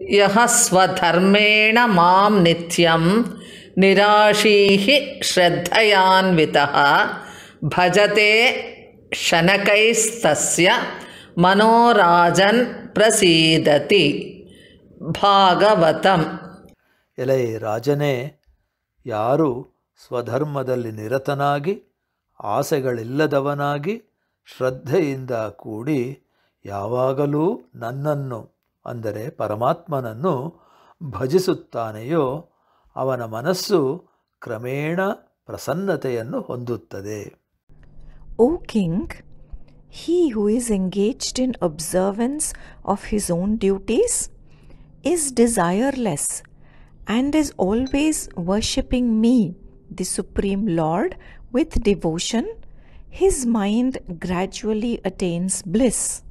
ಯಃ ಸ್ವಧರ್ಮೇಣ ಮಾಂ ನಿತ್ಯಂ ನಿರಾಶೀಃ ಶ್ರದ್ಧಯಾನ್ವಿತಃ ಭಜತೆ ಶನಕೈಸ್ತಸ್ಯ ಮನೋರಾಜನ್ ಪ್ರಸೀದತಿ. ಭಾಗವತಂ. ಎಲೈ ರಾಜನೇ, ಯಾರು ಸ್ವಧರ್ಮದಲ್ಲಿ ನಿರತನಾಗಿ ಆಸೆಗಳಿಲ್ಲದವನಾಗಿ ಶ್ರದ್ಧೆಯಿಂದ ಕೂಡಿ ಯಾವಾಗಲೂ ನನ್ನನ್ನು ಅಂದರೆ ಪರಮಾತ್ಮನನ್ನು ಭಜಿಸುತ್ತಾನೆಯೋ ಅವನ ಮನಸ್ಸು ಕ್ರಮೇಣ ಪ್ರಸನ್ನತೆಯನ್ನು ಹೊಂದುತ್ತದೆ. O king, he who is engaged in observance of his own duties is desireless and is always worshipping me, the Supreme Lord, with devotion. His mind gradually attains bliss.